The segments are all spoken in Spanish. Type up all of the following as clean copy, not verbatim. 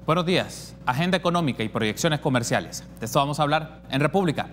Buenos días. Agenda económica y proyecciones comerciales. De esto vamos a hablar en República.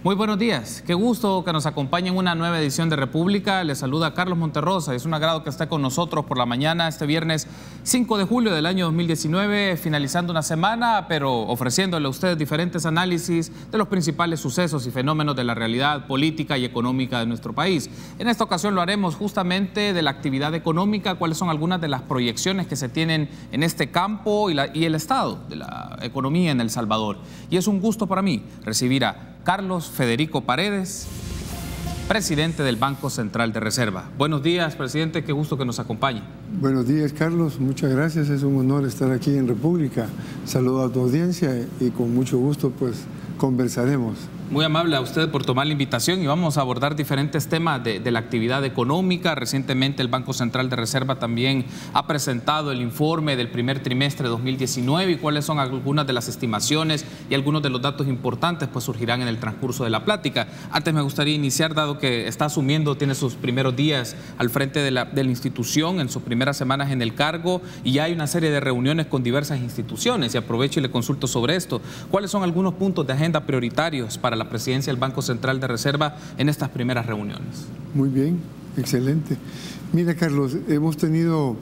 Muy buenos días, qué gusto que nos acompañe en una nueva edición de República. Les saluda Carlos Monterrosa, es un agrado que esté con nosotros por la mañana este viernes 5 de julio del año 2019, finalizando una semana, pero ofreciéndole a ustedes diferentes análisis de los principales sucesos y fenómenos de la realidad política y económica de nuestro país. En esta ocasión lo haremos justamente de la actividad económica, cuáles son algunas de las proyecciones que se tienen en este campo y el estado de la economía en El Salvador. Y es un gusto para mí recibir a Carlos Federico Paredes, presidente del Banco Central de Reserva. Buenos días, presidente, qué gusto que nos acompañe. Buenos días, Carlos, muchas gracias, es un honor estar aquí en República. Saludo a tu audiencia y con mucho gusto pues conversaremos. Muy amable a usted por tomar la invitación y vamos a abordar diferentes temas de la actividad económica. Recientemente el Banco Central de Reserva también ha presentado el informe del primer trimestre de 2019 y cuáles son algunas de las estimaciones y algunos de los datos importantes pues surgirán en el transcurso de la plática. Antes me gustaría iniciar, dado que está asumiendo, tiene sus primeros días al frente de la institución, en sus primeras semanas en el cargo, y ya hay una serie de reuniones con diversas instituciones, y aprovecho y le consulto sobre esto. ¿Cuáles son algunos puntos de agenda prioritarios para la presidencia del Banco Central de Reserva en estas primeras reuniones? Muy bien, excelente. Mira, Carlos, hemos tenido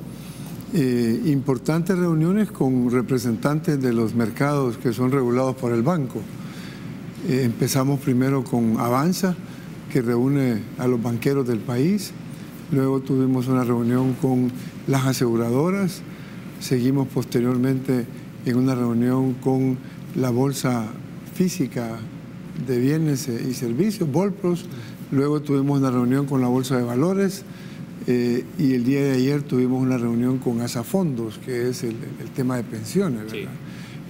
importantes reuniones con representantes de los mercados que son regulados por el banco. Empezamos primero con Avanza, que reúne a los banqueros del país. Luego tuvimos una reunión con las aseguradoras. Seguimos posteriormente en una reunión con la Bolsa Física de Bienes y Servicios, Bolpros. Luego tuvimos una reunión con la Bolsa de Valores y el día de ayer tuvimos una reunión con Asafondos, que es el tema de pensiones, ¿verdad?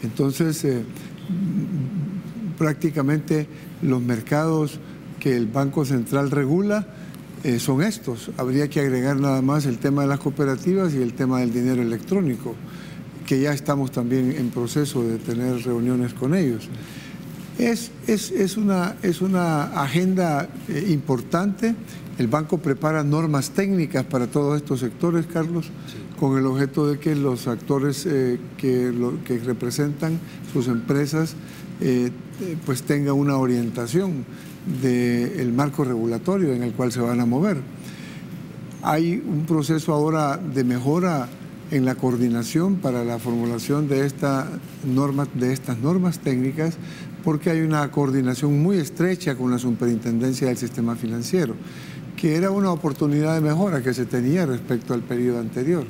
Sí. Entonces, prácticamente los mercados que el Banco Central regula son estos. Habría que agregar nada más el tema de las cooperativas y el tema del dinero electrónico, que ya estamos también en proceso de tener reuniones con ellos. Es una agenda importante. El banco prepara normas técnicas para todos estos sectores, Carlos, sí, con el objeto de que los actores que representan sus empresas pues tengan una orientación del marco regulatorio en el cual se van a mover. Hay un proceso ahora de mejora en la coordinación para la formulación de estas normas técnicas, porque hay una coordinación muy estrecha con la Superintendencia del Sistema Financiero, que era una oportunidad de mejora que se tenía respecto al periodo anterior.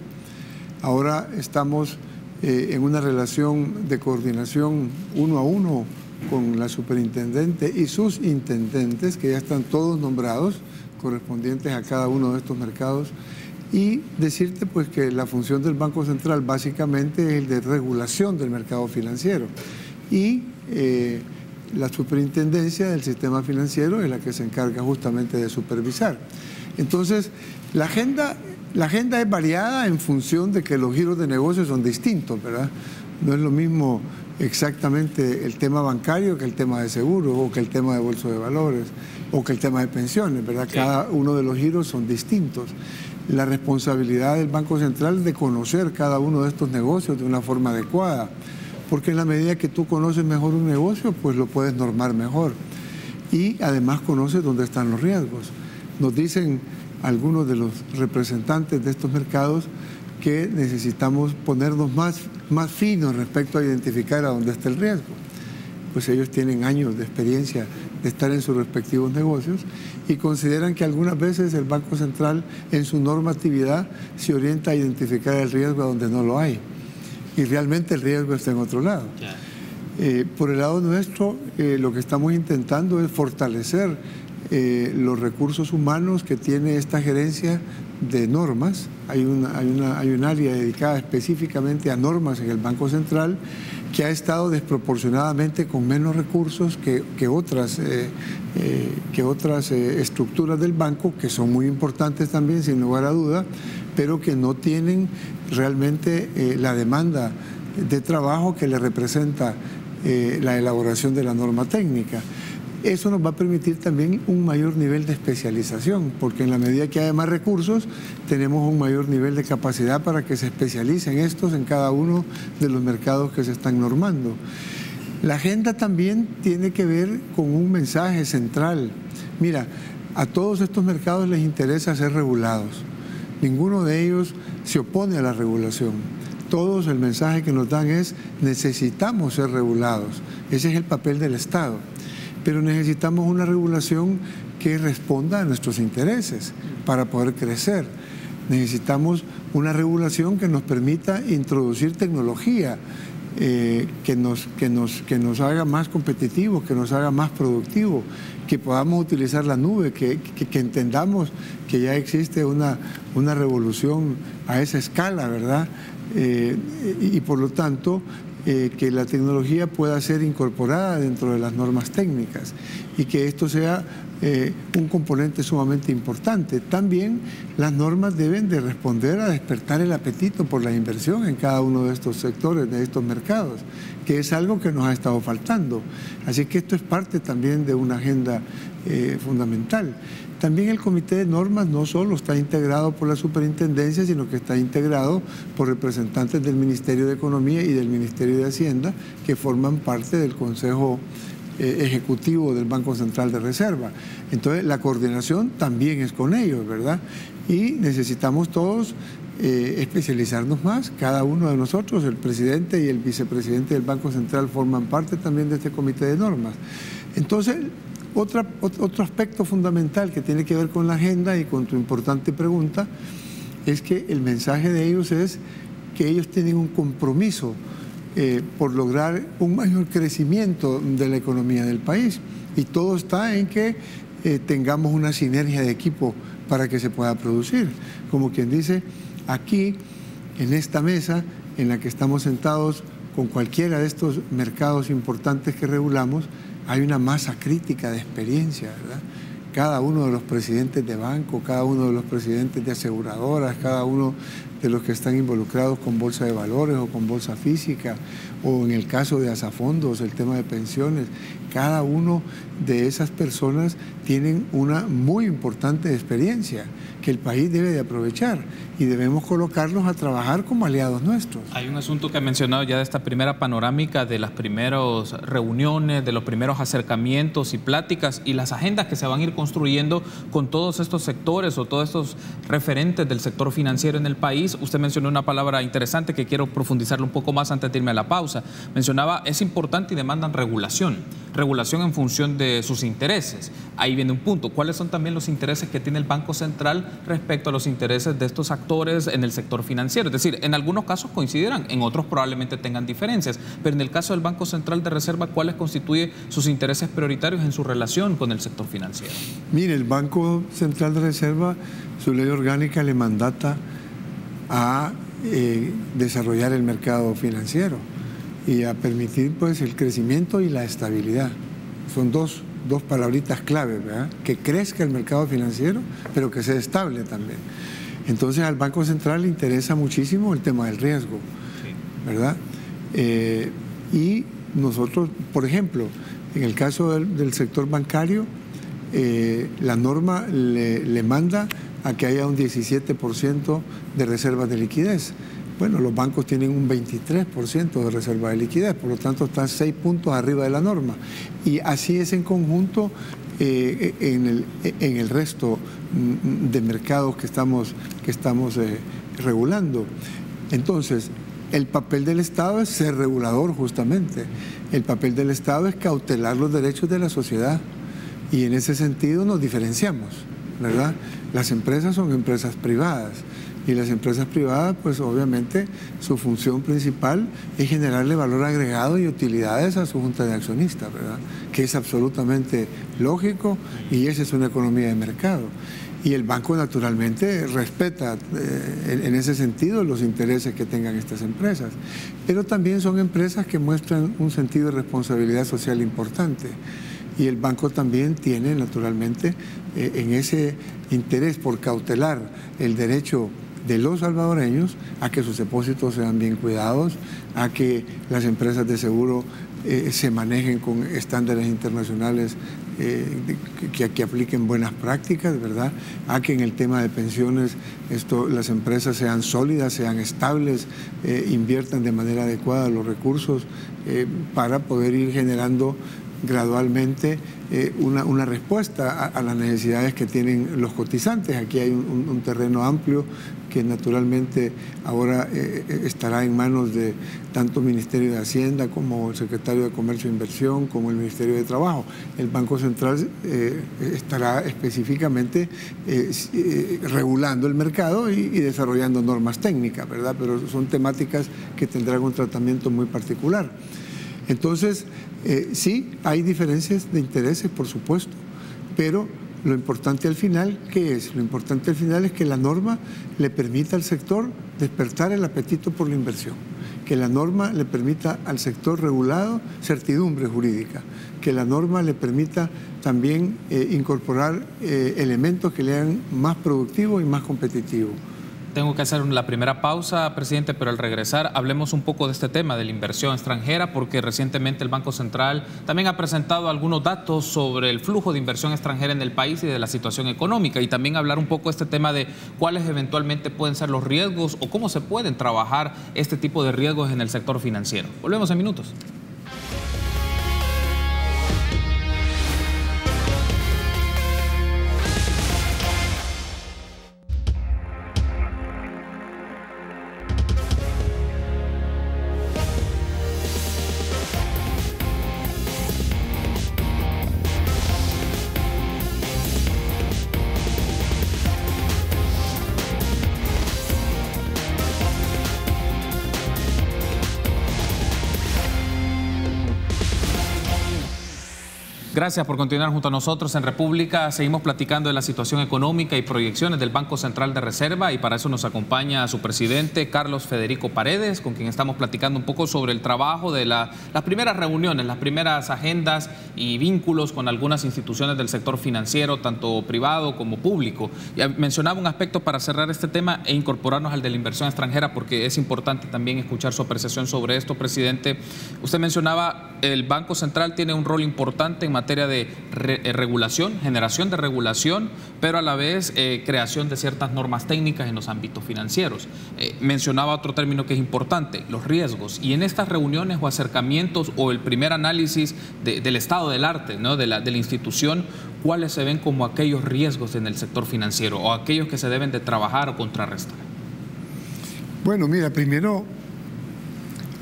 Ahora estamos en una relación de coordinación uno a uno con la superintendente y sus intendentes, que ya están todos nombrados, correspondientes a cada uno de estos mercados, y decirte pues que la función del Banco Central básicamente es el de regulación del mercado financiero, y la superintendencia del sistema financiero es la que se encarga justamente de supervisar. Entonces, la agenda es variada en función de que los giros de negocio son distintos, ¿verdad? No es lo mismo exactamente el tema bancario que el tema de seguros, o que el tema de bolsa de valores, o que el tema de pensiones, ¿verdad? Cada uno de los giros son distintos. La responsabilidad del Banco Central de conocer cada uno de estos negocios de una forma adecuada, porque en la medida que tú conoces mejor un negocio, pues lo puedes normar mejor. Y además conoces dónde están los riesgos. Nos dicen algunos de los representantes de estos mercados que necesitamos ponernos más finos respecto a identificar a dónde está el riesgo. Pues ellos tienen años de experiencia de estar en sus respectivos negocios y consideran que algunas veces el Banco Central en su normatividad se orienta a identificar el riesgo a donde no lo hay. Y realmente el riesgo está en otro lado. Por el lado nuestro, lo que estamos intentando es fortalecer los recursos humanos que tiene esta gerencia de normas. Hay un área dedicada específicamente a normas en el Banco Central que ha estado desproporcionadamente con menos recursos que otras estructuras del banco, que son muy importantes también, sin lugar a duda, pero que no tienen realmente la demanda de trabajo que le representa la elaboración de la norma técnica. Eso nos va a permitir también un mayor nivel de especialización, porque en la medida que haya más recursos, tenemos un mayor nivel de capacidad para que se especialicen estos en cada uno de los mercados que se están normando. La agenda también tiene que ver con un mensaje central. Mira, a todos estos mercados les interesa ser regulados. Ninguno de ellos se opone a la regulación. Todos el mensaje que nos dan es: necesitamos ser regulados. Ese es el papel del Estado. Pero necesitamos una regulación que responda a nuestros intereses para poder crecer. Necesitamos una regulación que nos permita introducir tecnología, que nos haga más competitivos, que nos haga más productivos, que podamos utilizar la nube, que entendamos que ya existe una revolución a esa escala, ¿verdad? Y por lo tanto, que la tecnología pueda ser incorporada dentro de las normas técnicas y que esto sea un componente sumamente importante. También las normas deben de responder a despertar el apetito por la inversión en cada uno de estos sectores, de estos mercados, que es algo que nos ha estado faltando. Así que esto es parte también de una agenda fundamental. También el Comité de Normas no solo está integrado por la Superintendencia, sino que está integrado por representantes del Ministerio de Economía y del Ministerio de Hacienda, que forman parte del Consejo Ejecutivo del Banco Central de Reserva. Entonces, la coordinación también es con ellos, ¿verdad? Y necesitamos todos especializarnos más. Cada uno de nosotros, el presidente y el vicepresidente del Banco Central, forman parte también de este Comité de Normas. Entonces, otro aspecto fundamental que tiene que ver con la agenda y con tu importante pregunta es que el mensaje de ellos es que ellos tienen un compromiso por lograr un mayor crecimiento de la economía del país, y todo está en que tengamos una sinergia de equipo para que se pueda producir. Como quien dice, aquí en esta mesa en la que estamos sentados con cualquiera de estos mercados importantes que regulamos, hay una masa crítica de experiencia, ¿verdad? Cada uno de los presidentes de banco, cada uno de los presidentes de aseguradoras, cada uno de los que están involucrados con bolsa de valores o con bolsa física, o en el caso de Asafondos, el tema de pensiones, cada uno de esas personas tienen una muy importante experiencia que el país debe de aprovechar y debemos colocarlos a trabajar como aliados nuestros. Hay un asunto que ha mencionado ya de esta primera panorámica, de las primeras reuniones, de los primeros acercamientos y pláticas y las agendas que se van a ir construyendo con todos estos sectores o todos estos referentes del sector financiero en el país. Usted mencionó una palabra interesante que quiero profundizarlo un poco más antes de irme a la pausa. Mencionaba, es importante y demandan regulación en función de sus intereses. Ahí viene un punto. ¿Cuáles son también los intereses que tiene el Banco Central respecto a los intereses de estos actores en el sector financiero? Es decir, en algunos casos coincidirán, en otros probablemente tengan diferencias, pero en el caso del Banco Central de Reserva, ¿cuáles constituyen sus intereses prioritarios en su relación con el sector financiero? Mire, el Banco Central de Reserva, su ley orgánica le mandata a desarrollar el mercado financiero y a permitir pues el crecimiento y la estabilidad. Son dos palabritas clave, ¿verdad? Que crezca el mercado financiero, pero que sea estable también. Entonces al Banco Central le interesa muchísimo el tema del riesgo, ¿verdad? Y nosotros, por ejemplo, en el caso del sector bancario, la norma le manda a que haya un 17% de reservas de liquidez. Bueno, los bancos tienen un 23% de reserva de liquidez, por lo tanto están 6 puntos arriba de la norma. Y así es en conjunto en el resto de mercados que estamos regulando. Entonces, el papel del Estado es ser regulador justamente. El papel del Estado es cautelar los derechos de la sociedad. Y en ese sentido nos diferenciamos, ¿verdad? Las empresas son empresas privadas. Y las empresas privadas, pues obviamente su función principal es generarle valor agregado y utilidades a su junta de accionistas, ¿verdad? Que es absolutamente lógico y esa es una economía de mercado. Y el banco naturalmente respeta en ese sentido los intereses que tengan estas empresas. Pero también son empresas que muestran un sentido de responsabilidad social importante. Y el banco también tiene naturalmente en ese interés por cautelar el derecho de los salvadoreños a que sus depósitos sean bien cuidados, a que las empresas de seguro se manejen con estándares internacionales que apliquen buenas prácticas, ¿verdad? A que en el tema de pensiones las empresas sean sólidas, sean estables, inviertan de manera adecuada los recursos para poder ir generando gradualmente una respuesta a las necesidades que tienen los cotizantes. Aquí hay un terreno amplio que naturalmente ahora estará en manos de tanto el Ministerio de Hacienda como el Secretario de Comercio e Inversión, como el Ministerio de Trabajo. El Banco Central estará específicamente regulando el mercado y desarrollando normas técnicas, ¿verdad? Pero son temáticas que tendrán un tratamiento muy particular. Entonces, sí, hay diferencias de intereses, por supuesto, pero lo importante al final, ¿qué es? Lo importante al final es que la norma le permita al sector despertar el apetito por la inversión, que la norma le permita al sector regulado certidumbre jurídica, que la norma le permita también incorporar elementos que le hagan más productivo y más competitivo. Tengo que hacer la primera pausa, presidente, pero al regresar hablemos un poco de este tema de la inversión extranjera, porque recientemente el Banco Central también ha presentado algunos datos sobre el flujo de inversión extranjera en el país y de la situación económica, y también hablar un poco de este tema de cuáles eventualmente pueden ser los riesgos o cómo se pueden trabajar este tipo de riesgos en el sector financiero. Volvemos en minutos. Gracias por continuar junto a nosotros en República. Seguimos platicando de la situación económica y proyecciones del Banco Central de Reserva, y para eso nos acompaña su presidente, Carlos Federico Paredes, con quien estamos platicando un poco sobre el trabajo de las primeras reuniones, las primeras agendas y vínculos con algunas instituciones del sector financiero, tanto privado como público. Ya mencionaba un aspecto para cerrar este tema e incorporarnos al de la inversión extranjera, porque es importante también escuchar su apreciación sobre esto, presidente. Usted mencionaba el Banco Central tiene un rol importante en materia de regulación, generación de regulación, pero a la vez creación de ciertas normas técnicas en los ámbitos financieros. Mencionaba otro término que es importante, los riesgos. Y en estas reuniones o acercamientos o el primer análisis del estado del arte, ¿no? de la institución, ¿cuáles se ven como aquellos riesgos en el sector financiero o aquellos que se deben de trabajar o contrarrestar? Bueno, mira,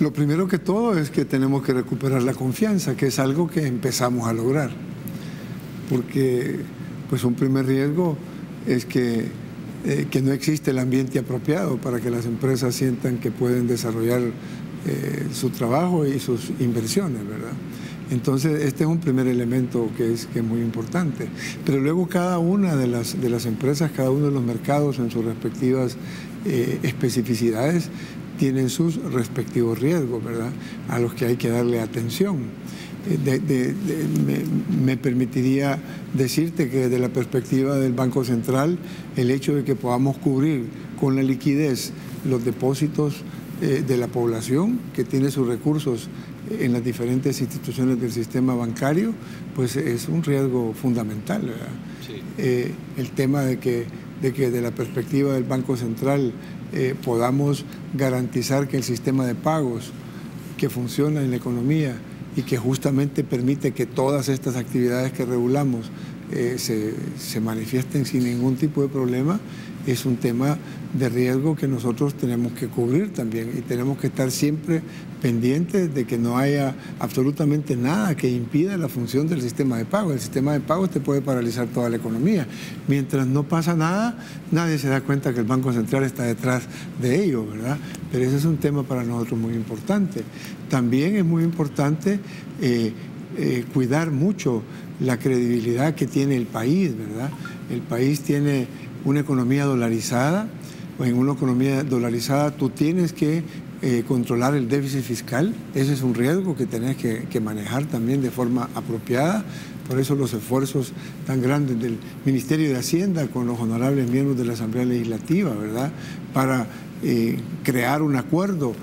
lo primero que todo es que tenemos que recuperar la confianza, que es algo que empezamos a lograr. Porque pues un primer riesgo es que no existe el ambiente apropiado para que las empresas sientan que pueden desarrollar su trabajo y sus inversiones, ¿verdad? Entonces, este es un primer elemento que es muy importante. Pero luego cada una de las empresas, cada uno de los mercados en sus respectivas especificidades, tienen sus respectivos riesgos, ¿verdad?, a los que hay que darle atención. Me permitiría decirte que desde la perspectiva del Banco Central, el hecho de que podamos cubrir con la liquidez los depósitos de la población que tiene sus recursos en las diferentes instituciones del sistema bancario, pues es un riesgo fundamental, ¿verdad? Sí. El tema de que desde la perspectiva del Banco Central podamos garantizar que el sistema de pagos que funciona en la economía y que justamente permite que todas estas actividades que regulamos se manifiesten sin ningún tipo de problema, es un tema de riesgo que nosotros tenemos que cubrir también, y tenemos que estar siempre pendientes de que no haya absolutamente nada que impida la función del sistema de pago. El sistema de pago te puede paralizar toda la economía. Mientras no pasa nada, nadie se da cuenta que el Banco Central está detrás de ello, ¿verdad? Pero ese es un tema para nosotros muy importante. También es muy importante cuidar mucho la credibilidad que tiene el país, ¿verdad? El país tiene una economía dolarizada. En una economía dolarizada tú tienes que controlar el déficit fiscal. Ese es un riesgo que tenés que manejar también de forma apropiada. Por eso los esfuerzos tan grandes del Ministerio de Hacienda con los honorables miembros de la Asamblea Legislativa, ¿verdad? Para crear un acuerdo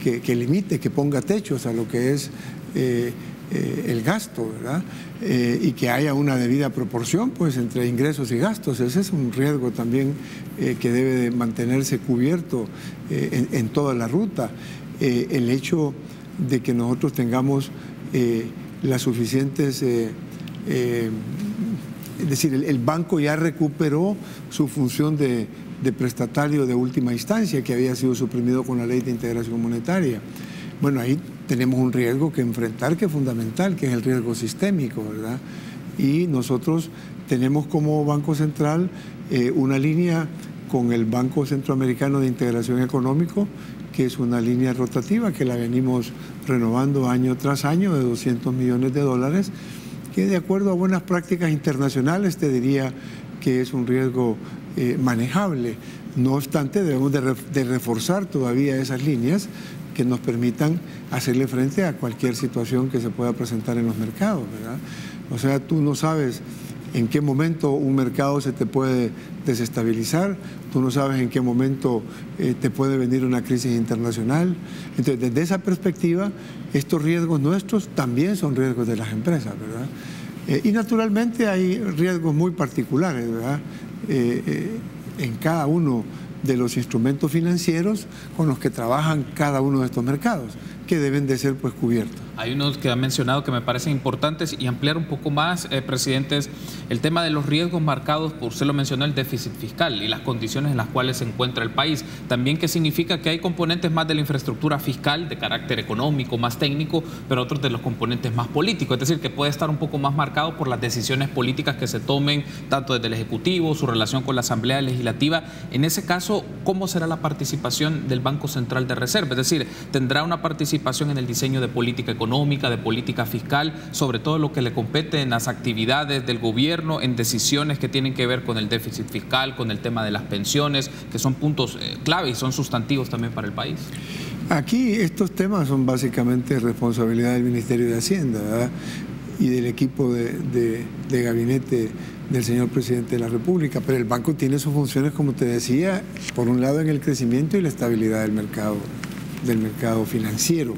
que limite, que ponga techos a lo que es el gasto, ¿verdad? Y que haya una debida proporción, pues, entre ingresos y gastos. Ese es un riesgo también que debe de mantenerse cubierto en toda la ruta. El hecho de que nosotros tengamos las suficientes... es decir, el banco ya recuperó su función de prestatario de última instancia, que había sido suprimido con la Ley de Integración Monetaria. Bueno, ahí tenemos un riesgo que enfrentar, que es fundamental, que es el riesgo sistémico, ¿verdad? Y nosotros tenemos como Banco Central una línea con el Banco Centroamericano de Integración Económico, que es una línea rotativa que la venimos renovando año tras año de $200 millones, que de acuerdo a buenas prácticas internacionales te diría que es un riesgo manejable. No obstante, debemos de reforzar todavía esas líneas que nos permitan hacerle frente a cualquier situación que se pueda presentar en los mercados, ¿verdad? O sea, tú no sabes en qué momento un mercado se te puede desestabilizar, tú no sabes en qué momento te puede venir una crisis internacional. Entonces, desde esa perspectiva, estos riesgos nuestros también son riesgos de las empresas, ¿verdad? Y naturalmente hay riesgos muy particulares, ¿verdad? En cada uno de los instrumentos financieros con los que trabajan cada uno de estos mercados, que deben de ser pues cubiertos. Hay unos que han mencionado que me parecen importantes y ampliar un poco más, presidentes, el tema de los riesgos marcados, por usted lo mencionó, el déficit fiscal y las condiciones en las cuales se encuentra el país. También que significa que hay componentes más de la infraestructura fiscal de carácter económico, más técnico, pero otros de los componentes más políticos. Es decir, que puede estar un poco más marcado por las decisiones políticas que se tomen, tanto desde el Ejecutivo, su relación con la Asamblea Legislativa. En ese caso, ¿cómo será la participación del Banco Central de Reserva? Es decir, ¿tendrá una participación en el diseño de política económica, de política fiscal, sobre todo lo que le compete en las actividades del gobierno, en decisiones que tienen que ver con el déficit fiscal, con el tema de las pensiones, que son puntos clave y son sustantivos también para el país? Aquí estos temas son básicamente responsabilidad del Ministerio de Hacienda, ¿verdad? Y del equipo de gabinete del señor presidente de la República, pero el banco tiene sus funciones, como te decía, por un lado en el crecimiento y la estabilidad del mercado financiero,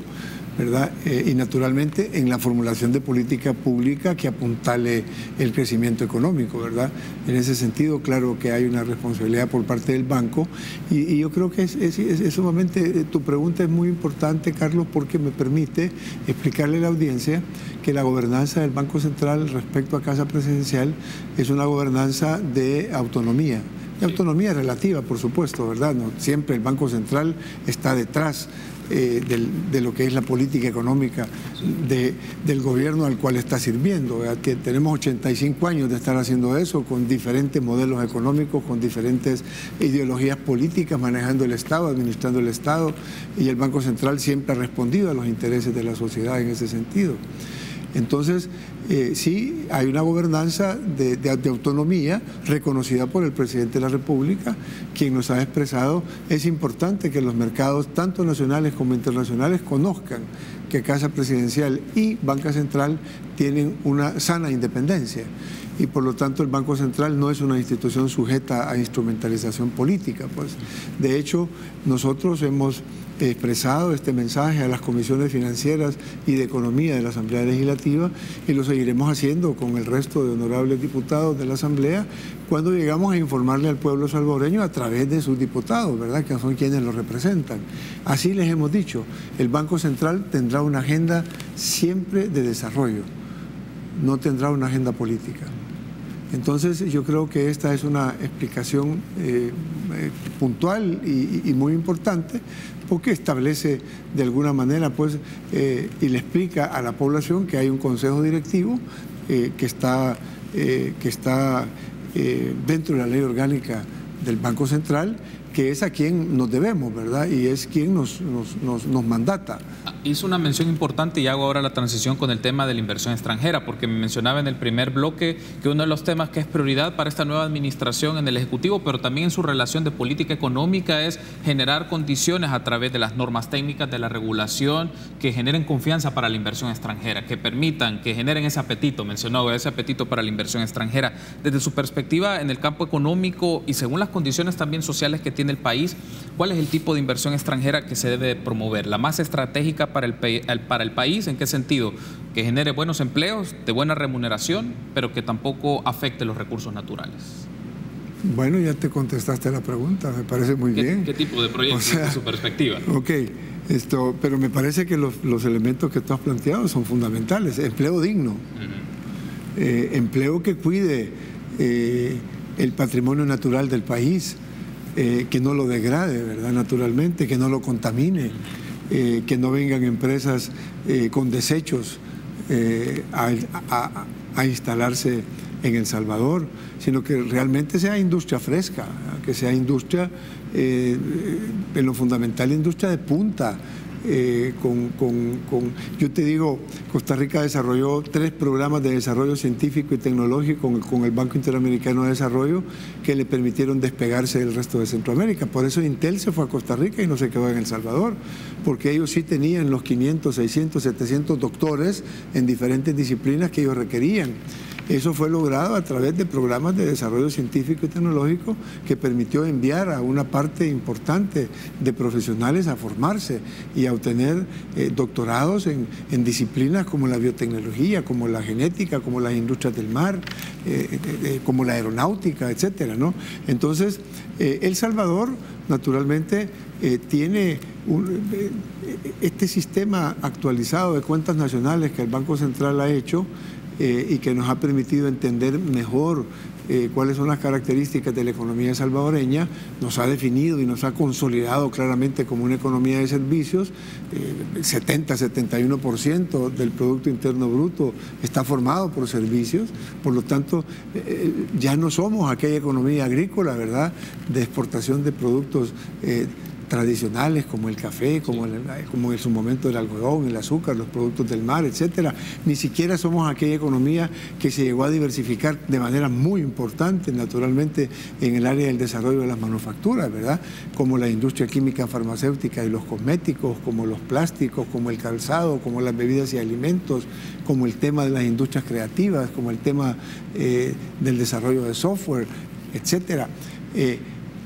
¿verdad? Y naturalmente en la formulación de política pública que apuntale el crecimiento económico, ¿verdad? En ese sentido, claro que hay una responsabilidad por parte del banco y yo creo que es sumamente, tu pregunta es muy importante, Carlos, porque me permite explicarle a la audiencia que la gobernanza del Banco Central respecto a Casa Presidencial es una gobernanza de autonomía. De autonomía relativa, por supuesto, ¿verdad? No, siempre el Banco Central está detrás de lo que es la política económica del gobierno al cual está sirviendo, ¿verdad? Que tenemos 85 años de estar haciendo eso, con diferentes modelos económicos, con diferentes ideologías políticas, manejando el Estado, administrando el Estado, y el Banco Central siempre ha respondido a los intereses de la sociedad en ese sentido. Entonces, sí, hay una gobernanza de autonomía reconocida por el presidente de la República, quien nos ha expresado, es importante que los mercados, tanto nacionales como internacionales, conozcan que Casa Presidencial y Banca Central tienen una sana independencia y por lo tanto el Banco Central no es una institución sujeta a instrumentalización política, pues. De hecho, nosotros hemos expresado este mensaje a las comisiones financieras y de economía de la Asamblea Legislativa y lo seguiremos haciendo con el resto de honorables diputados de la Asamblea cuando llegamos a informarle al pueblo salvadoreño a través de sus diputados, ¿verdad? Que son quienes lo representan. Así les hemos dicho, el Banco Central tendrá una agenda siempre de desarrollo, no tendrá una agenda política. Entonces yo creo que esta es una explicación puntual y muy importante, porque establece de alguna manera pues, y le explica a la población que hay un consejo directivo que está dentro de la ley orgánica del Banco Central, que es a quien nos debemos, ¿verdad? Y es quien nos mandata. Hizo una mención importante y hago ahora la transición con el tema de la inversión extranjera, porque me mencionaba en el primer bloque que uno de los temas que es prioridad para esta nueva administración en el Ejecutivo, pero también en su relación de política económica, es generar condiciones a través de las normas técnicas, de la regulación, que generen confianza para la inversión extranjera, que permitan, que generen ese apetito, mencionó ese apetito para la inversión extranjera. Desde su perspectiva en el campo económico y según las condiciones también sociales que tiene el país, ¿cuál es el tipo de inversión extranjera que se debe promover? ¿La más estratégica para el país? ¿En qué sentido? Que genere buenos empleos, de buena remuneración, pero que tampoco afecte los recursos naturales. Bueno, ya te contestaste la pregunta, me parece muy bien. ¿Qué tipo de proyecto desde su perspectiva? Ok, pero me parece que los elementos que tú has planteado son fundamentales. Empleo digno, empleo que cuide el patrimonio natural del país, que no lo degrade, ¿verdad? Naturalmente, que no lo contamine, que no vengan empresas con desechos a instalarse en El Salvador, sino que realmente sea industria fresca, que sea industria, en lo fundamental, industria de punta. Yo te digo, Costa Rica desarrolló 3 programas de desarrollo científico y tecnológico con el Banco Interamericano de Desarrollo que le permitieron despegarse del resto de Centroamérica. Por eso Intel se fue a Costa Rica y no se quedó en El Salvador, porque ellos sí tenían los 500, 600, 700 doctores en diferentes disciplinas que ellos requerían. Eso fue logrado a través de programas de desarrollo científico y tecnológico que permitió enviar a una parte importante de profesionales a formarse y a obtener doctorados en disciplinas como la biotecnología, como la genética, como las industrias del mar, como la aeronáutica, etcétera, ¿no? Entonces, El Salvador, naturalmente, tiene este sistema actualizado de cuentas nacionales que el Banco Central ha hecho, y que nos ha permitido entender mejor cuáles son las características de la economía salvadoreña, nos ha definido y nos ha consolidado claramente como una economía de servicios. 70-71% del Producto Interno Bruto está formado por servicios, por lo tanto ya no somos aquella economía agrícola, ¿verdad?, de exportación de productos tradicionales como el café, como en su momento el algodón, el azúcar, los productos del mar, etcétera. Ni siquiera somos aquella economía que se llegó a diversificar de manera muy importante, naturalmente, en el área del desarrollo de las manufacturas, ¿verdad? Como la industria química farmacéutica y los cosméticos, como los plásticos, como el calzado, como las bebidas y alimentos, como el tema de las industrias creativas, como el tema del desarrollo de software, etcétera.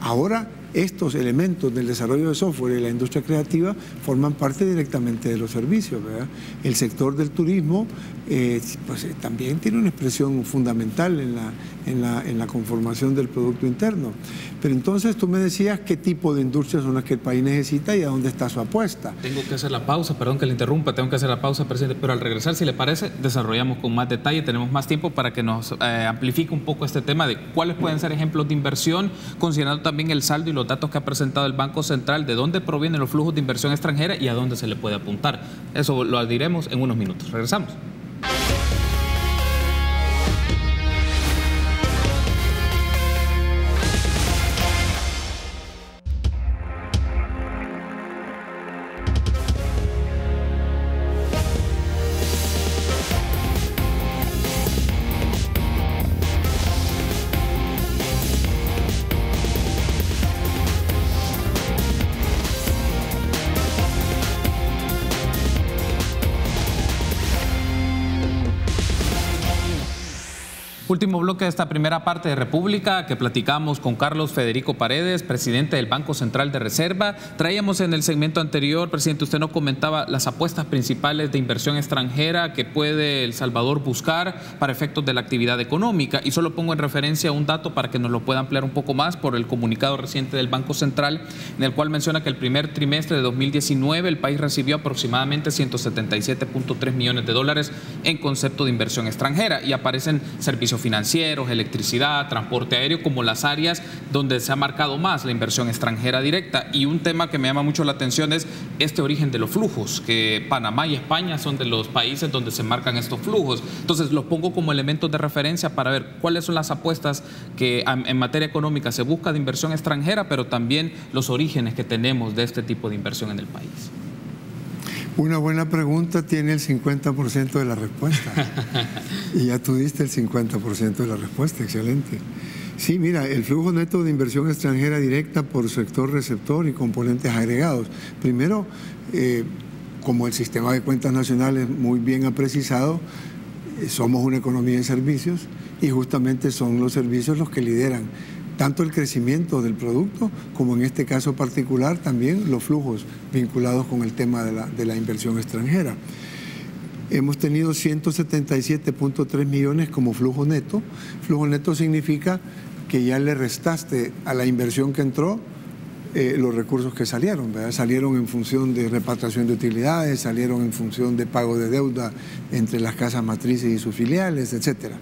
Ahora, estos elementos del desarrollo de software y la industria creativa forman parte directamente de los servicios, ¿verdad? El sector del turismo pues, también tiene una expresión fundamental en la conformación del Producto Interno. Pero entonces tú me decías qué tipo de industrias son las que el país necesita y a dónde está su apuesta. Tengo que hacer la pausa, perdón que le interrumpa, tengo que hacer la pausa, presidente, pero al regresar, si le parece, desarrollamos con más detalle, tenemos más tiempo para que nos amplifique un poco este tema de cuáles pueden ser ejemplos de inversión, considerando también el saldo y los datos que ha presentado el Banco Central, de dónde provienen los flujos de inversión extranjera y a dónde se le puede apuntar. Eso lo diremos en unos minutos. Regresamos. Último bloque de esta primera parte de República que platicamos con Carlos Federico Paredes, presidente del Banco Central de Reserva. Traíamos en el segmento anterior, presidente, usted nos comentaba las apuestas principales de inversión extranjera que puede El Salvador buscar para efectos de la actividad económica. Y solo pongo en referencia un dato para que nos lo pueda ampliar un poco más por el comunicado reciente del Banco Central, en el cual menciona que el primer trimestre de 2019 el país recibió aproximadamente 177.3 millones de dólares en concepto de inversión extranjera y aparecen servicios servicios financieros, electricidad, transporte aéreo, como las áreas donde se ha marcado más la inversión extranjera directa. Y un tema que me llama mucho la atención es este origen de los flujos, que Panamá y España son de los países donde se marcan estos flujos. Entonces los pongo como elementos de referencia para ver cuáles son las apuestas que en materia económica se busca de inversión extranjera, pero también los orígenes que tenemos de este tipo de inversión en el país. Una buena pregunta tiene el 50% de la respuesta. Y ya tú diste el 50% de la respuesta, excelente. Sí, mira, el flujo neto de inversión extranjera directa por sector receptor y componentes agregados. Primero, como el sistema de cuentas nacionales muy bien ha precisado, somos una economía de servicios y justamente son los servicios los que lideran tanto el crecimiento del producto como en este caso particular también los flujos vinculados con el tema de la inversión extranjera. Hemos tenido 177.3 millones como flujo neto. Flujo neto significa que ya le restaste a la inversión que entró los recursos que salieron, ¿verdad? Salieron en función de repatriación de utilidades, salieron en función de pago de deuda entre las casas matrices y sus filiales, etcétera.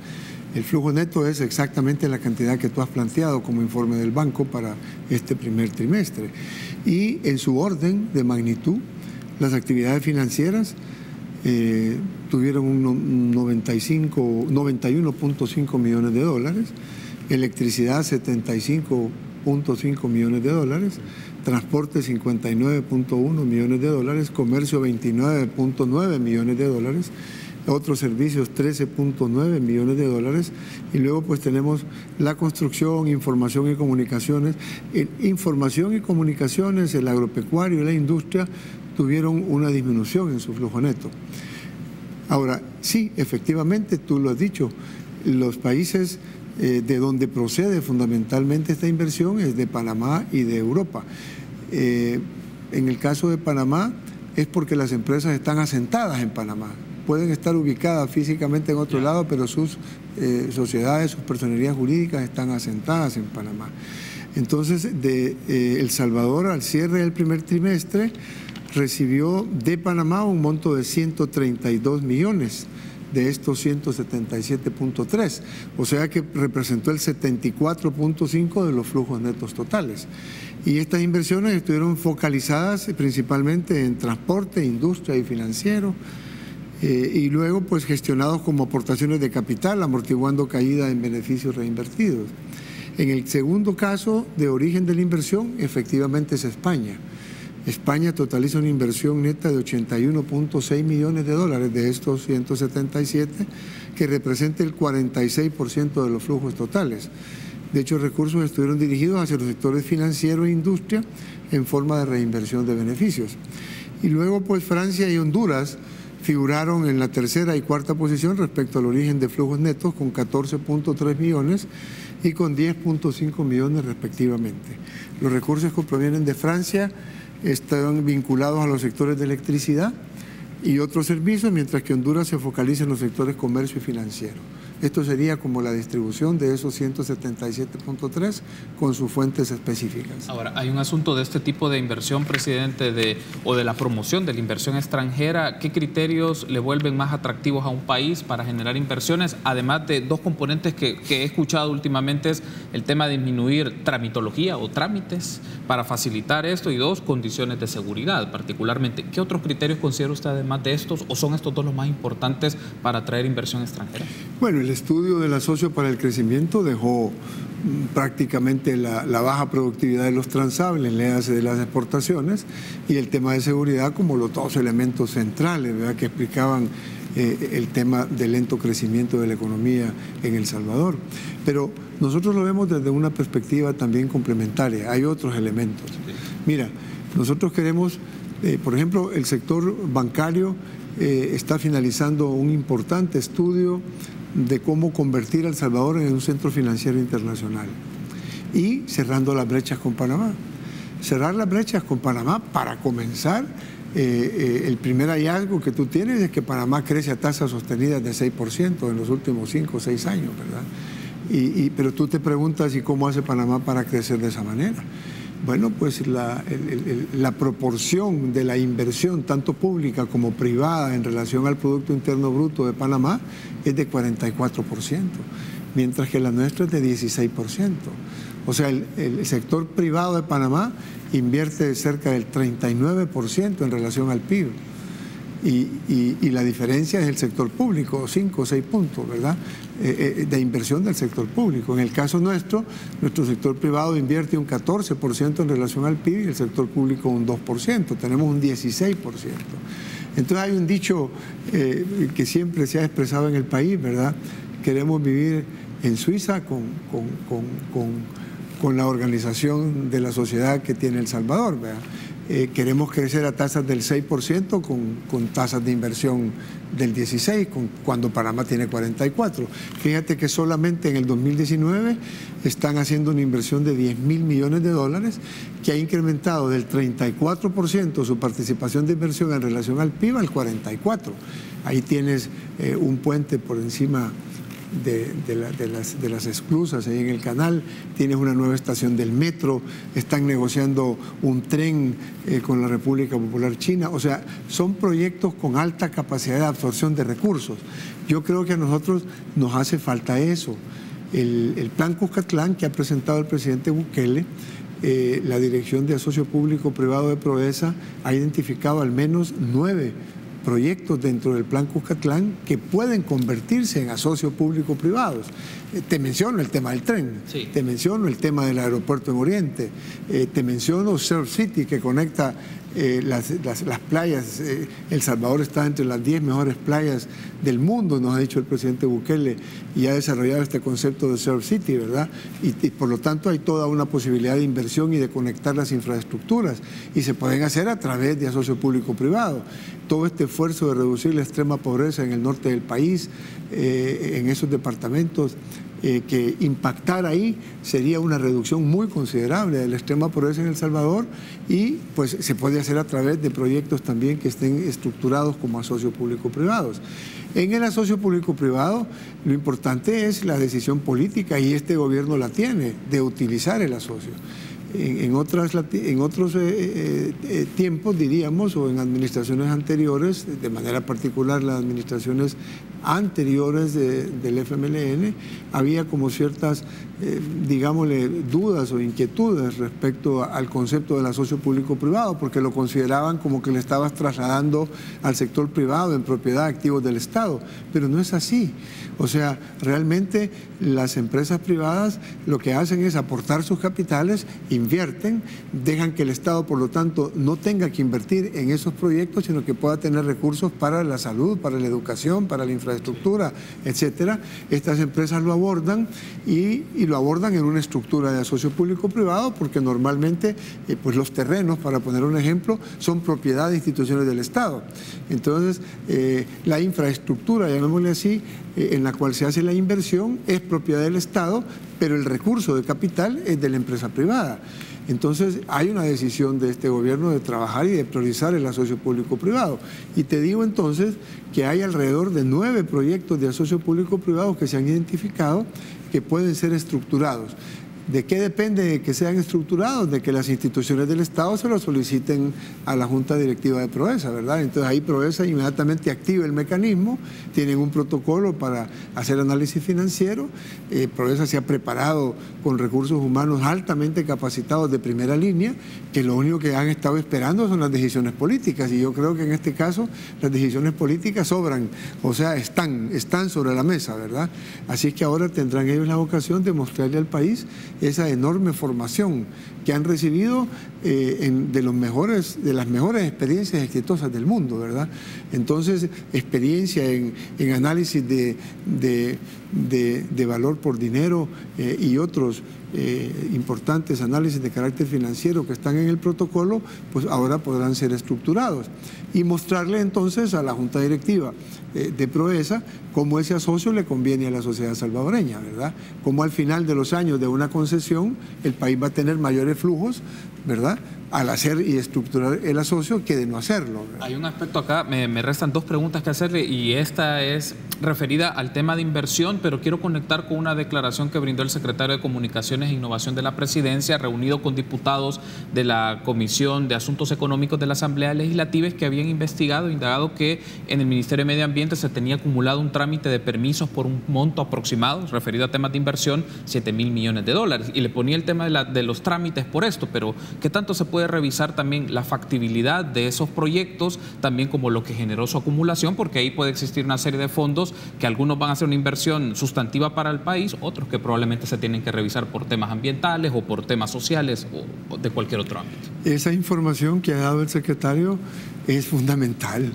El flujo neto es exactamente la cantidad que tú has planteado como informe del banco para este primer trimestre. Y en su orden de magnitud, las actividades financieras tuvieron un 91.5 millones de dólares, electricidad 75.5 millones de dólares, transporte 59.1 millones de dólares, comercio 29.9 millones de dólares, otros servicios 13.9 millones de dólares y luego pues tenemos la construcción, información y comunicaciones. En información y comunicaciones, el agropecuario y la industria tuvieron una disminución en su flujo neto. Ahora, sí, efectivamente, tú lo has dicho, los países de donde procede fundamentalmente esta inversión es de Panamá y de Europa. En el caso de Panamá es porque las empresas están asentadas en Panamá. Pueden estar ubicadas físicamente en otro lado, pero sus sociedades, sus personerías jurídicas están asentadas en Panamá. Entonces, El Salvador, al cierre del primer trimestre, recibió de Panamá un monto de 132 millones de estos 177.3, o sea que representó el 74.5 de los flujos netos totales. Y estas inversiones estuvieron focalizadas principalmente en transporte, industria y financiero, y luego pues gestionados como aportaciones de capital, amortiguando caída en beneficios reinvertidos. En el segundo caso de origen de la inversión, efectivamente es España. España totaliza una inversión neta de 81.6 millones de dólares de estos 177, que representa el 46% de los flujos totales. De hecho, recursos estuvieron dirigidos hacia los sectores financiero e industria en forma de reinversión de beneficios. Y luego, pues, Francia y Honduras figuraron en la tercera y cuarta posición respecto al origen de flujos netos con 14.3 millones y con 10.5 millones respectivamente. Los recursos que provienen de Francia están vinculados a los sectores de electricidad y otros servicios, mientras que Honduras se focaliza en los sectores comercio y financiero. Esto sería como la distribución de esos 177.3 con sus fuentes específicas. Ahora, hay un asunto de este tipo de inversión, presidente, o de la promoción de la inversión extranjera. ¿Qué criterios le vuelven más atractivos a un país para generar inversiones? Además de dos componentes que he escuchado últimamente, es el tema de disminuir tramitología o trámites para facilitar esto, y dos, condiciones de seguridad particularmente. ¿Qué otros criterios considera usted además de estos, o son estos dos los más importantes para atraer inversión extranjera? Bueno, el estudio del asocio para el crecimiento dejó prácticamente la baja productividad de los transables, léase de las exportaciones, y el tema de seguridad como los dos elementos centrales, ¿verdad?, que explicaban el tema del lento crecimiento de la economía en El Salvador. Pero nosotros lo vemos desde una perspectiva también complementaria. Hay otros elementos. Mira, nosotros queremos, por ejemplo, el sector bancario está finalizando un importante estudio de cómo convertir a El Salvador en un centro financiero internacional y cerrando las brechas con Panamá. Cerrar las brechas con Panamá, para comenzar, el primer hallazgo que tú tienes es que Panamá crece a tasas sostenidas de 6% en los últimos 5 o 6 años, ¿verdad? Pero tú te preguntas, ¿y cómo hace Panamá para crecer de esa manera? Bueno, pues la proporción de la inversión, tanto pública como privada, en relación al Producto Interno Bruto de Panamá es de 44%. mientras que la nuestra es de 16%. O sea, el sector privado de Panamá invierte cerca del 39% en relación al PIB. Y la diferencia es el sector público, 5 o 6 puntos, ¿verdad?, de inversión del sector público. En el caso nuestro sector privado invierte un 14% en relación al PIB y el sector público un 2%, tenemos un 16%. Entonces hay un dicho que siempre se ha expresado en el país, ¿verdad?, queremos vivir en Suiza con la organización de la sociedad que tiene El Salvador, ¿verdad? Queremos crecer a tasas del 6% con tasas de inversión del 16%, cuando Panamá tiene 44%. Fíjate que solamente en el 2019 están haciendo una inversión de $10.000 millones, que ha incrementado del 34% su participación de inversión en relación al PIB al 44%. Ahí tienes un puente por encima de las esclusas ahí en el canal, tienes una nueva estación del metro, están negociando un tren con la República Popular China. O sea, son proyectos con alta capacidad de absorción de recursos. Yo creo que a nosotros nos hace falta eso. El plan Cuscatlán que ha presentado el presidente Bukele, la Dirección de Asocio Público-Privado de PROESA ha identificado al menos 9 proyectos dentro del plan Cuscatlán que pueden convertirse en asocios público-privados. Te menciono el tema del tren, sí. Te menciono el tema del aeropuerto en Oriente, te menciono Surf City, que conecta las playas. El Salvador está entre las 10 mejores playas del mundo, nos ha dicho el presidente Bukele, y ha desarrollado este concepto de Surf City, ¿verdad? Y por lo tanto hay toda una posibilidad de inversión y de conectar las infraestructuras, y se pueden hacer a través de asocio público-privado. Todo este esfuerzo de reducir la extrema pobreza en el norte del país, en esos departamentos, que impactar ahí sería una reducción muy considerable de la extrema pobreza en El Salvador, y pues se puede hacer a través de proyectos también que estén estructurados como asocios público-privados. En el asocio público-privado lo importante es la decisión política, y este gobierno la tiene, de utilizar el asocio. En otros tiempos, diríamos, o en administraciones anteriores, de manera particular las administraciones anteriores del FMLN, había como ciertas, digámosle, dudas o inquietudes respecto al concepto del asocio público-privado, porque lo consideraban como que le estabas trasladando al sector privado en propiedad activos del Estado, pero no es así. O sea, realmente las empresas privadas lo que hacen es aportar sus capitales, invierten, dejan que el Estado, por lo tanto, no tenga que invertir en esos proyectos, sino que pueda tener recursos para la salud, para la educación, para la infraestructura, etcétera. Estas empresas lo abordan y lo abordan en una estructura de asocio público-privado, porque normalmente pues los terrenos, para poner un ejemplo, son propiedad de instituciones del Estado. Entonces, la infraestructura, llamémosle así, en la cual se hace la inversión es propiedad del Estado, pero el recurso de capital es de la empresa privada. Entonces hay una decisión de este gobierno de trabajar y de priorizar el asocio público-privado. Y te digo entonces que hay alrededor de 9 proyectos de asocio público-privado que se han identificado que pueden ser estructurados. ¿De qué depende que sean estructurados? De que las instituciones del Estado se lo soliciten a la Junta Directiva de PROESA, ¿verdad? Entonces ahí PROESA inmediatamente activa el mecanismo, tienen un protocolo para hacer análisis financiero. PROESA se ha preparado con recursos humanos altamente capacitados de primera línea, que lo único que han estado esperando son las decisiones políticas, y yo creo que en este caso las decisiones políticas sobran, o sea, están sobre la mesa, ¿verdad? Así que ahora tendrán ellos la ocasión de mostrarle al país esa enorme formación que han recibido de las mejores experiencias exitosas del mundo, ¿verdad? Entonces, experiencia en análisis de valor por dinero y otros importantes análisis de carácter financiero que están en el protocolo, pues ahora podrán ser estructurados. Y mostrarle entonces a la Junta Directiva de PROESA cómo ese asocio le conviene a la sociedad salvadoreña, ¿verdad? Cómo al final de los años de una concesión el país va a tener mayores flujos ¿verdad?, al hacer y estructurar el asocio que de no hacerlo, ¿verdad? Hay un aspecto acá, me restan dos preguntas que hacerle y esta es referida al tema de inversión, pero quiero conectar con una declaración que brindó el secretario de Comunicaciones e Innovación de la Presidencia, reunido con diputados de la Comisión de Asuntos Económicos de la Asamblea Legislativa, que habían indagado que en el Ministerio de Medio Ambiente se tenía acumulado un trámite de permisos por un monto aproximado, referido a temas de inversión, 7.000 millones de dólares. Y le ponía el tema de los trámites por esto, pero ¿qué tanto se puede revisar también la factibilidad de esos proyectos, también como lo que generó su acumulación? Porque ahí puede existir una serie de fondos que algunos van a hacer una inversión sustantiva para el país, otros que probablemente se tienen que revisar por temas ambientales o por temas sociales o de cualquier otro ámbito. Esa información que ha dado el secretario es fundamental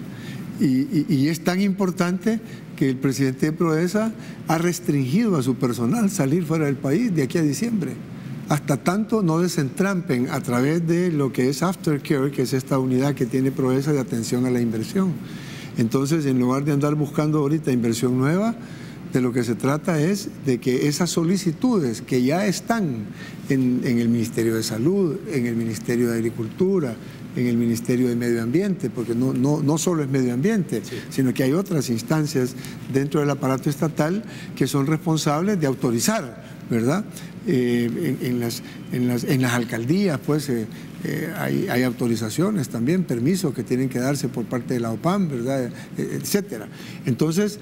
y es tan importante que el presidente de Proesa ha restringido a su personal salir fuera del país de aquí a diciembre, hasta tanto no desentrampen a través de lo que es Aftercare, que es esta unidad que tiene Proesa de atención a la inversión. Entonces, en lugar de andar buscando ahorita inversión nueva, de lo que se trata es de que esas solicitudes que ya están en el Ministerio de Salud, en el Ministerio de Agricultura, en el Ministerio de Medio Ambiente, porque no solo es medio ambiente, sí, sino que hay otras instancias dentro del aparato estatal que son responsables de autorizar, ¿verdad? En las alcaldías, pues, hay autorizaciones también, permisos que tienen que darse por parte de la OPAM, ¿verdad?, etcétera. Entonces,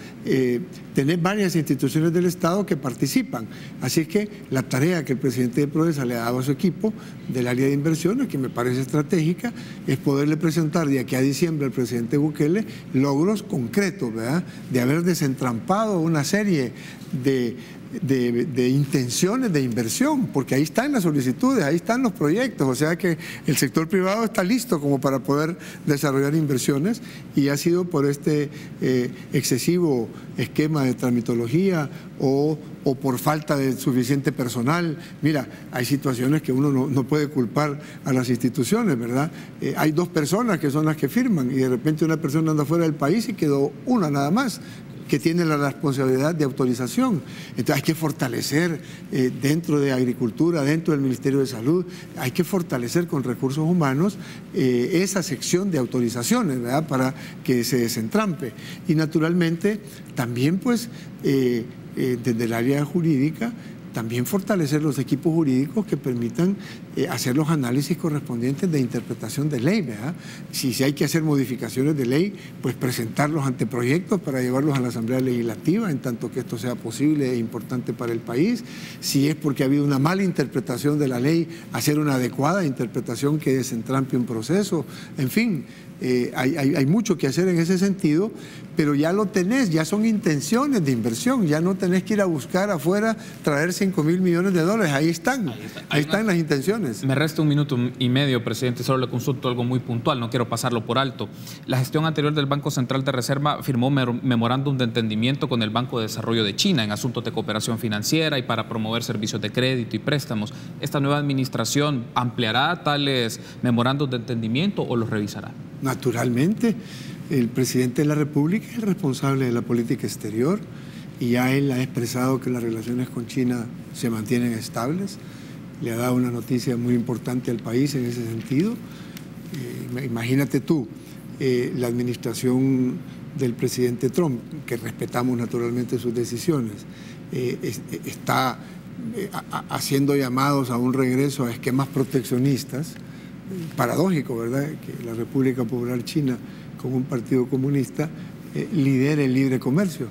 tenés varias instituciones del Estado que participan. Así es que la tarea que el presidente de Proesa le ha dado a su equipo del área de inversiones, que me parece estratégica, es poderle presentar de aquí a diciembre al presidente Bukele logros concretos, ¿verdad?, de haber desentrampado una serie de intenciones de inversión, porque ahí están las solicitudes, ahí están los proyectos, o sea que el sector privado está listo como para poder desarrollar inversiones, y ha sido por este excesivo esquema de tramitología o por falta de suficiente personal. Mira, hay situaciones que uno no puede culpar a las instituciones, ¿verdad? Hay dos personas que son las que firman y de repente una persona anda fuera del país y quedó una nada más que tiene la responsabilidad de autorización. Entonces hay que fortalecer dentro de Agricultura, dentro del Ministerio de Salud, hay que fortalecer con recursos humanos esa sección de autorizaciones, ¿verdad?, para que se desentrampe. Y naturalmente también, pues, desde el área jurídica, también fortalecer los equipos jurídicos que permitan hacer los análisis correspondientes de interpretación de ley, ¿verdad? Si hay que hacer modificaciones de ley, pues presentar los anteproyectos para llevarlos a la Asamblea Legislativa, en tanto que esto sea posible e importante para el país. Si es porque ha habido una mala interpretación de la ley, hacer una adecuada interpretación que desentrampe un proceso. En fin, hay mucho que hacer en ese sentido, pero ya lo tenés, ya son intenciones de inversión, ya no tenés que ir a buscar afuera, traer 5.000 millones de dólares, ahí están las intenciones. Me resta 1 minuto y medio, presidente, solo le consulto algo muy puntual, no quiero pasarlo por alto. La gestión anterior del Banco Central de Reserva firmó memorándum de entendimiento con el Banco de Desarrollo de China en asuntos de cooperación financiera y para promover servicios de crédito y préstamos. ¿Esta nueva administración ampliará tales memorándums de entendimiento o los revisará? Naturalmente, el presidente de la República es el responsable de la política exterior y ya él ha expresado que las relaciones con China se mantienen estables. Le ha dado una noticia muy importante al país en ese sentido. Imagínate tú, la administración del presidente Trump, que respetamos naturalmente sus decisiones, está haciendo llamados a un regreso a esquemas proteccionistas. Paradójico, ¿verdad?, que la República Popular China, como un partido comunista, lidere el libre comercio.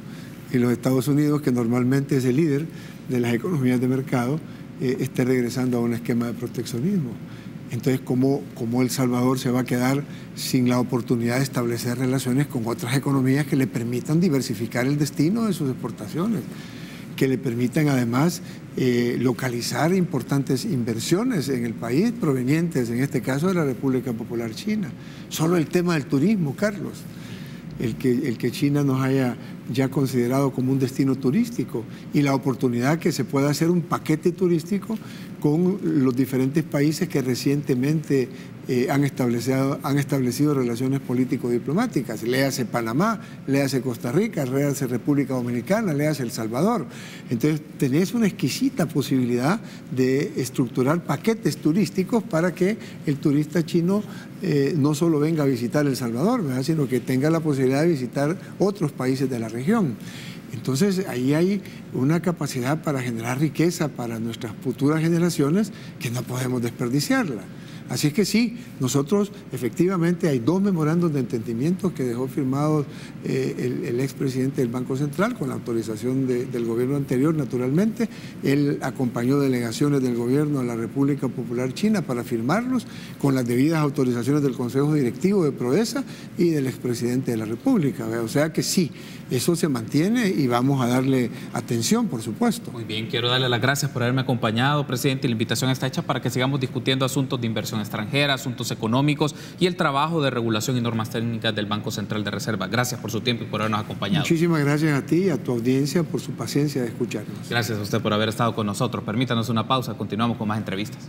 Y los Estados Unidos, que normalmente es el líder de las economías de mercado, esté regresando a un esquema de proteccionismo. Entonces, ¿cómo El Salvador se va a quedar sin la oportunidad de establecer relaciones con otras economías que le permitan diversificar el destino de sus exportaciones, que le permitan además localizar importantes inversiones en el país provenientes, en este caso, de la República Popular China? Solo el tema del turismo, Carlos, el que China nos haya ya considerado como un destino turístico y la oportunidad que se pueda hacer un paquete turístico con los diferentes países que recientemente han establecido relaciones político-diplomáticas. Léase Panamá, léase Costa Rica, léase República Dominicana, léase El Salvador. Entonces, tenés una exquisita posibilidad de estructurar paquetes turísticos para que el turista chino no solo venga a visitar El Salvador, ¿verdad?, sino que tenga la posibilidad de visitar otros países de la región. Entonces, ahí hay una capacidad para generar riqueza para nuestras futuras generaciones que no podemos desperdiciarla. Así es que sí, nosotros efectivamente hay 2 memorandos de entendimiento que dejó firmados el expresidente del Banco Central con la autorización del gobierno anterior, naturalmente. Él acompañó delegaciones del gobierno de la República Popular China para firmarlos con las debidas autorizaciones del Consejo Directivo de Prodesa y del expresidente de la República. O sea que sí, eso se mantiene y vamos a darle atención, por supuesto. Muy bien, quiero darle las gracias por haberme acompañado, presidente. La invitación está hecha para que sigamos discutiendo asuntos de inversión extranjera, asuntos económicos y el trabajo de regulación y normas técnicas del Banco Central de Reserva. Gracias por su tiempo y por habernos acompañado. Muchísimas gracias a ti y a tu audiencia por su paciencia de escucharnos. Gracias a usted por haber estado con nosotros. Permítanos una pausa, continuamos con más entrevistas.